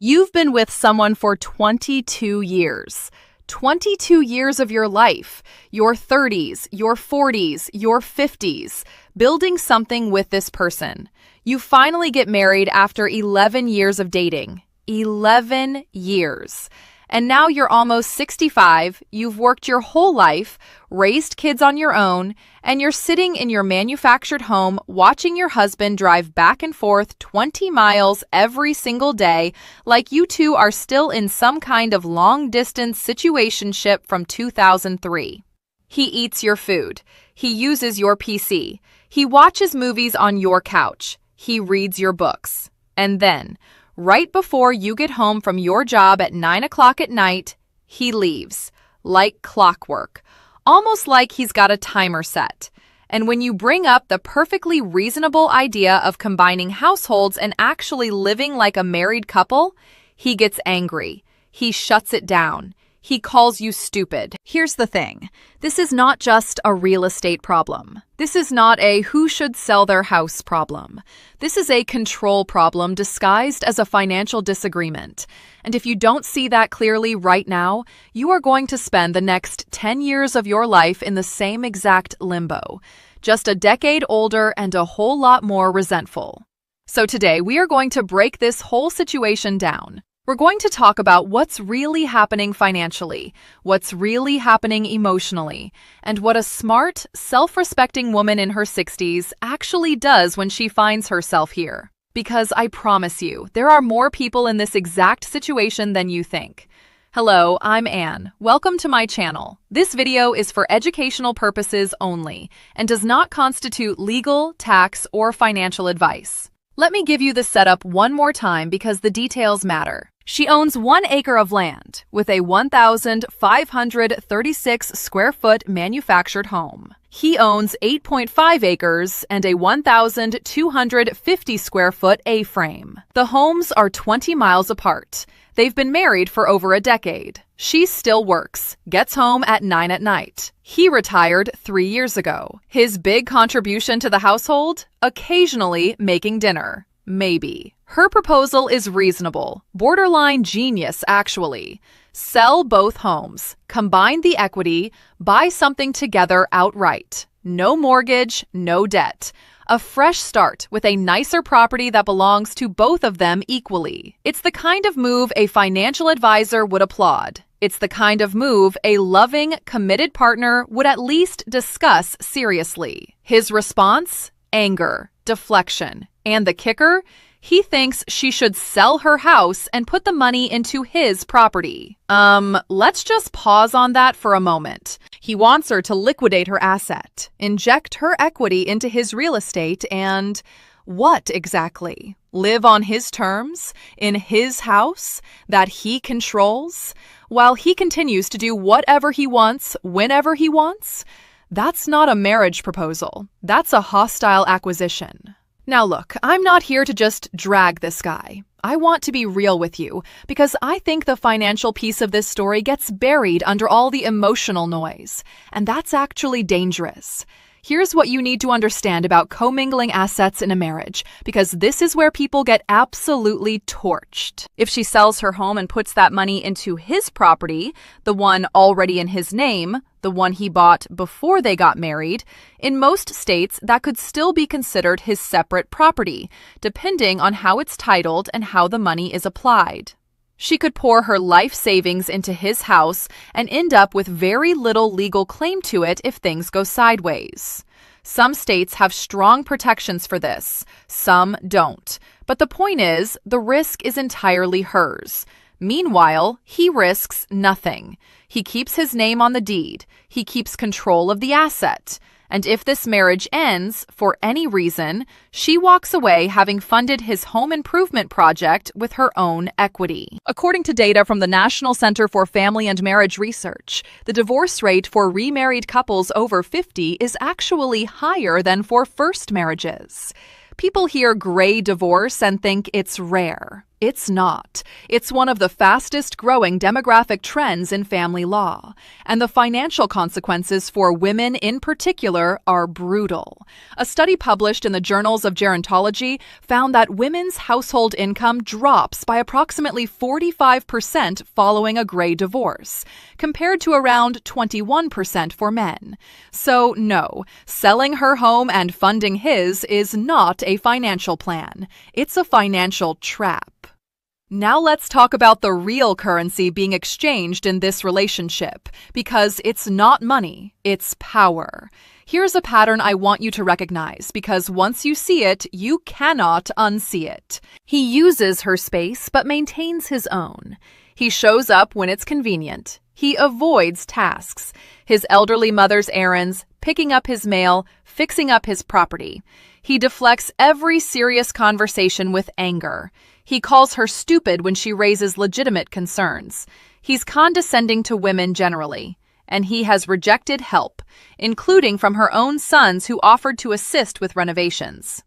You've been with someone for 22 years. 22 years of your life, your 30s, your 40s, your 50s, building something with this person. You finally get married after 11 years of dating. 11 years. And now you're almost 65, you've worked your whole life, raised kids on your own, and you're sitting in your manufactured home watching your husband drive back and forth 20 miles every single day like you two are still in some kind of long-distance situationship from 2003. He eats your food. He uses your PC. He watches movies on your couch. He reads your books. And then, right before you get home from your job at 9 o'clock at night, he leaves, like clockwork, almost like he's got a timer set. And when you bring up the perfectly reasonable idea of combining households and actually living like a married couple, he gets angry. He shuts it down. He calls you stupid. Here's the thing. This is not just a real estate problem. This is not a who should sell their house problem. This is a control problem disguised as a financial disagreement. And if you don't see that clearly right now, you are going to spend the next 10 years of your life in the same exact limbo, just a decade older and a whole lot more resentful. So today, we are going to break this whole situation down. We're going to talk about what's really happening financially, what's really happening emotionally, and what a smart, self-respecting woman in her 60s actually does when she finds herself here. Because I promise you, there are more people in this exact situation than you think. Hello, I'm Anne. Welcome to my channel. This video is for educational purposes only and does not constitute legal, tax, or financial advice. Let me give you the setup one more time because the details matter. She owns 1 acre of land with a 1,536 square foot manufactured home. He owns 8.5 acres and a 1,250 square foot A-frame. The homes are 20 miles apart. They've been married for over a decade. She still works, gets home at 9 at night. He retired 3 years ago. His big contribution to the household? Occasionally making dinner. Maybe. Her proposal is reasonable, borderline genius actually. Sell both homes, combine the equity, buy something together outright. No mortgage, no debt. A fresh start with a nicer property that belongs to both of them equally. It's the kind of move a financial advisor would applaud. It's the kind of move a loving, committed partner would at least discuss seriously. His response? Anger, deflection. And the kicker? He thinks she should sell her house and put the money into his property. Let's just pause on that for a moment. He wants her to liquidate her asset, inject her equity into his real estate, and what exactly? Live on his terms, in his house, that he controls, while he continues to do whatever he wants, whenever he wants? That's not a marriage proposal. That's a hostile acquisition. Now look, I'm not here to just drag this guy. I want to be real with you because I think the financial piece of this story gets buried under all the emotional noise, and that's actually dangerous. Here's what you need to understand about commingling assets in a marriage, because this is where people get absolutely torched. If she sells her home and puts that money into his property, the one already in his name, the one he bought before they got married, in most states that could still be considered his separate property, depending on how it's titled and how the money is applied. She could pour her life savings into his house and end up with very little legal claim to it if things go sideways. Some states have strong protections for this, some don't. But the point is, the risk is entirely hers. Meanwhile, he risks nothing. He keeps his name on the deed. He keeps control of the asset. And if this marriage ends, for any reason, she walks away having funded his home improvement project with her own equity. According to data from the National Center for Family and Marriage Research, the divorce rate for remarried couples over 50 is actually higher than for first marriages. People hear gray divorce and think it's rare. It's not. It's one of the fastest growing demographic trends in family law, and the financial consequences for women in particular are brutal. A study published in the Journals of Gerontology found that women's household income drops by approximately 45% following a gray divorce, compared to around 21% for men. So no, selling her home and funding his is not a financial plan. It's a financial trap. Now let's talk about the real currency being exchanged in this relationship, because it's not money, it's power. Here's a pattern I want you to recognize, because once you see it, you cannot unsee it. He uses her space but maintains his own. He shows up when it's convenient. He avoids tasks, his elderly mother's errands, picking up his mail, fixing up his property. He deflects every serious conversation with anger. He calls her stupid when she raises legitimate concerns. He's condescending to women generally, and he has rejected help, including from her own sons who offered to assist with renovations.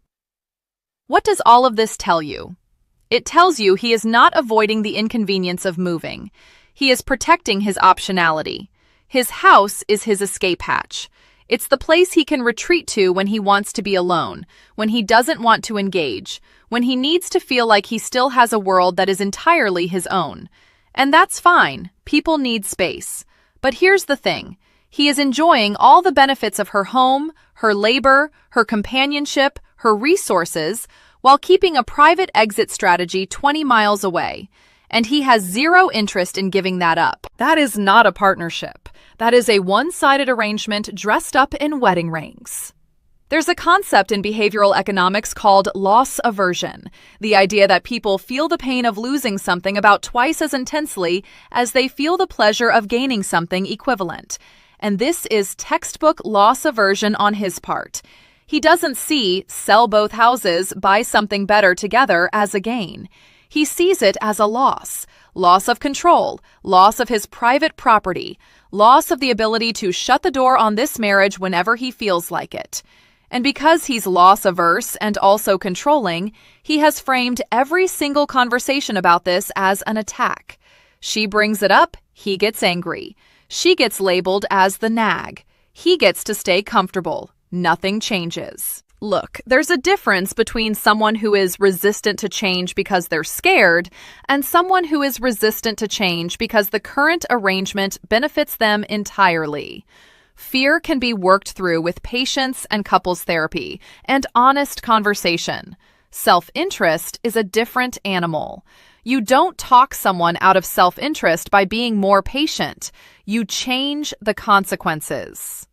What does all of this tell you? It tells you he is not avoiding the inconvenience of moving. He is protecting his optionality. His house is his escape hatch. It's the place he can retreat to when he wants to be alone, when he doesn't want to engage, when he needs to feel like he still has a world that is entirely his own. And that's fine. People need space. But here's the thing. He is enjoying all the benefits of her home, her labor, her companionship, her resources, while keeping a private exit strategy 20 miles away. And he has zero interest in giving that up. That is not a partnership. That is a one-sided arrangement dressed up in wedding rings. There's a concept in behavioral economics called loss aversion, the idea that people feel the pain of losing something about twice as intensely as they feel the pleasure of gaining something equivalent. And this is textbook loss aversion on his part. He doesn't see sell both houses, buy something better together as a gain. He sees it as a loss of control, loss of his private property, loss of the ability to shut the door on this marriage whenever he feels like it. And because he's loss-averse and also controlling, he has framed every single conversation about this as an attack. She brings it up, he gets angry. She gets labeled as the nag. He gets to stay comfortable. Nothing changes. Look, there's a difference between someone who is resistant to change because they're scared and someone who is resistant to change because the current arrangement benefits them entirely. Fear can be worked through with patience and couples therapy and honest conversation. Self-interest is a different animal. You don't talk someone out of self-interest by being more patient. You change the consequences.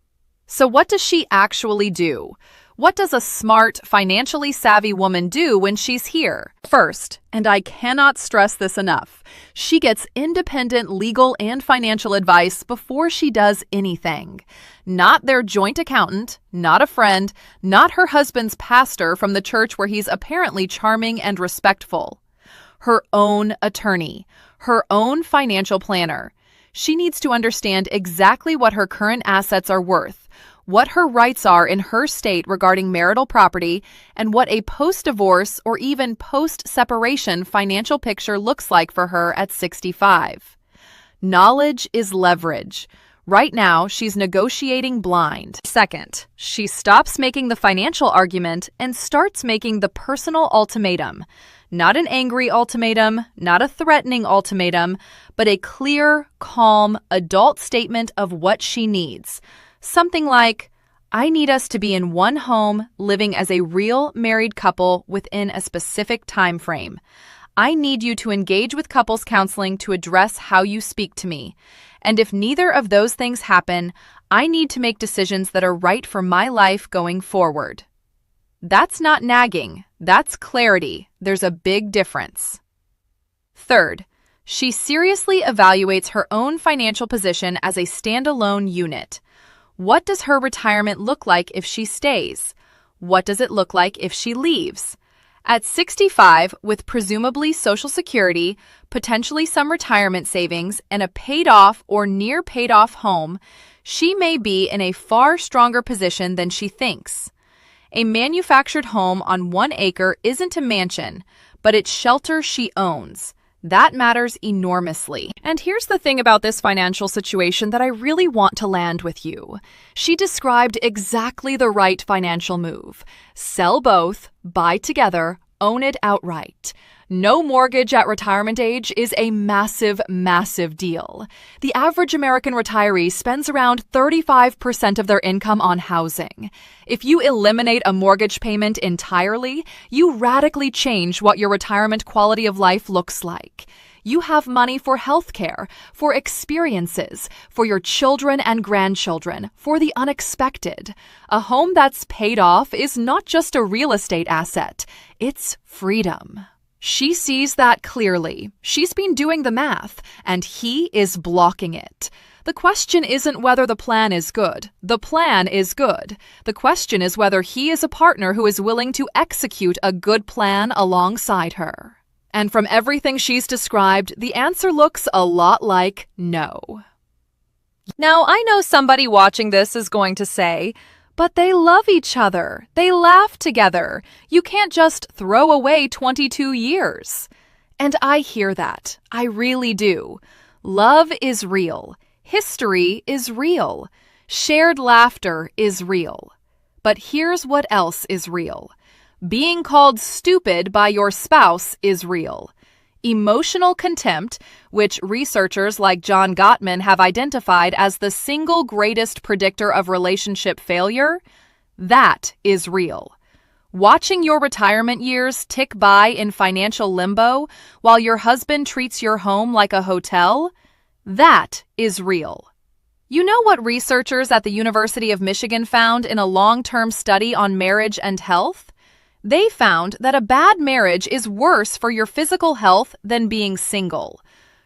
So what does she actually do? What does a smart, financially savvy woman do when she's here? First, and I cannot stress this enough, she gets independent legal and financial advice before she does anything. Not their joint accountant, not a friend, not her husband's pastor from the church where he's apparently charming and respectful. Her own attorney, her own financial planner. She needs to understand exactly what her current assets are worth, what her rights are in her state regarding marital property, and what a post-divorce or even post-separation financial picture looks like for her at 65. Knowledge is leverage. Right now, she's negotiating blind. Second, she stops making the financial argument and starts making the personal ultimatum. Not an angry ultimatum, not a threatening ultimatum, but a clear, calm, adult statement of what she needs. Something like, I need us to be in one home, living as a real married couple within a specific time frame. I need you to engage with couples counseling to address how you speak to me. And if neither of those things happen, I need to make decisions that are right for my life going forward. That's not nagging. That's clarity. There's a big difference. Third, she seriously evaluates her own financial position as a standalone unit. What does her retirement look like if she stays? What does it look like if she leaves? At 65, with presumably Social Security, potentially some retirement savings, and a paid-off or near paid-off home, she may be in a far stronger position than she thinks. A manufactured home on 1 acre isn't a mansion, but it's shelter she owns. That matters enormously. And here's the thing about this financial situation that I really want to land with you. She described exactly the right financial move. Sell both, buy together, own it outright. No mortgage at retirement age is a massive, massive deal. The average American retiree spends around 35% of their income on housing. If you eliminate a mortgage payment entirely, you radically change what your retirement quality of life looks like. You have money for healthcare, for experiences, for your children and grandchildren, for the unexpected. A home that's paid off is not just a real estate asset, it's freedom. She sees that clearly. She's been doing the math, and he is blocking it. The question isn't whether the plan is good. The plan is good. The question is whether he is a partner who is willing to execute a good plan alongside her. And from everything she's described, the answer looks a lot like no. Now, I know somebody watching this is going to say, but they love each other. They laugh together. You can't just throw away 22 years. And I hear that. I really do. Love is real. History is real. Shared laughter is real. But here's what else is real. Being called stupid by your spouse is real. Emotional contempt, which researchers like John Gottman have identified as the single greatest predictor of relationship failure, that is real. Watching your retirement years tick by in financial limbo while your husband treats your home like a hotel, that is real. You know what researchers at the University of Michigan found in a long-term study on marriage and health? They found that a bad marriage is worse for your physical health than being single.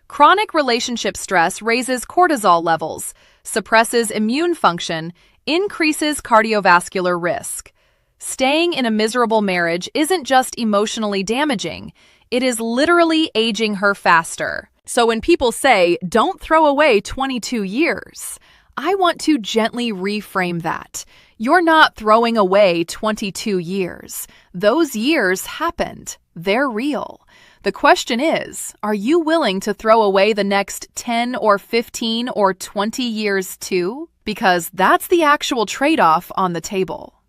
Chronic relationship stress raises cortisol levels, suppresses immune function, increases cardiovascular risk. Staying in a miserable marriage isn't just emotionally damaging, it is literally aging her faster. So when people say, don't throw away 22 years, I want to gently reframe that. You're not throwing away 22 years. Those years happened. They're real. The question is, are you willing to throw away the next 10 or 15 or 20 years too? Because that's the actual trade-off on the table.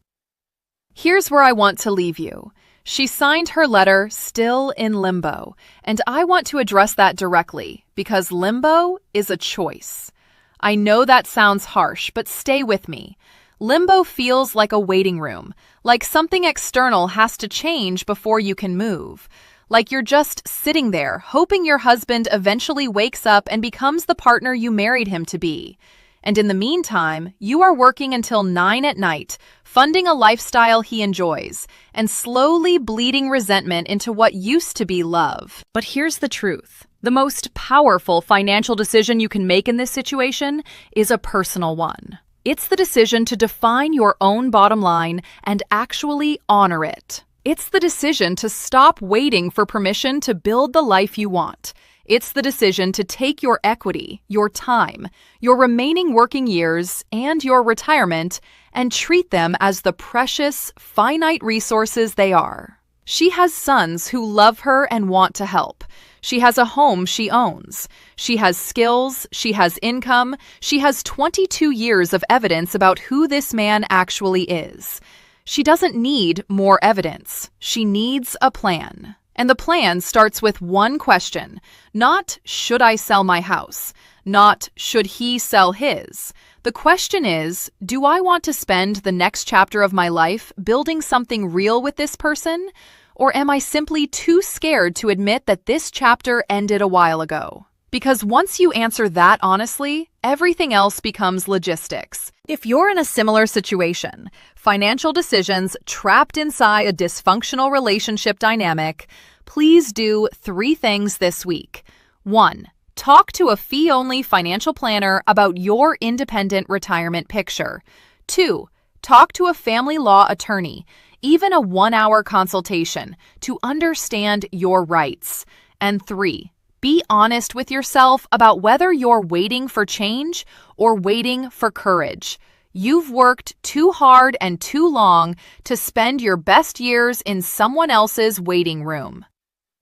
Here's where I want to leave you. She signed her letter still in limbo, and I want to address that directly because limbo is a choice. I know that sounds harsh, but stay with me. Limbo feels like a waiting room, like something external has to change before you can move. Like you're just sitting there, hoping your husband eventually wakes up and becomes the partner you married him to be. And in the meantime, you are working until 9 at night, funding a lifestyle he enjoys, and slowly bleeding resentment into what used to be love. But here's the truth. The most powerful financial decision you can make in this situation is a personal one. It's the decision to define your own bottom line and actually honor it. It's the decision to stop waiting for permission to build the life you want. It's the decision to take your equity, your time, your remaining working years, and your retirement and treat them as the precious, finite resources they are. She has sons who love her and want to help. She has a home she owns. She has skills, she has income, she has 22 years of evidence about who this man actually is. She doesn't need more evidence. She needs a plan. And the plan starts with one question, not should I sell my house, not should he sell his. The question is, do I want to spend the next chapter of my life building something real with this person? Or am I simply too scared to admit that this chapter ended a while ago? Because once you answer that honestly, everything else becomes logistics. If you're in a similar situation, financial decisions trapped inside a dysfunctional relationship dynamic, please do 3 things this week. 1. Talk to a fee-only financial planner about your independent retirement picture. 2. Talk to a family law attorney, even a 1-hour consultation, to understand your rights. And 3. Be honest with yourself about whether you're waiting for change or waiting for courage. You've worked too hard and too long to spend your best years in someone else's waiting room.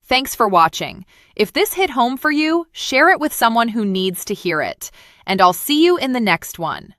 Thanks for watching. If this hit home for you, share it with someone who needs to hear it. And I'll see you in the next one.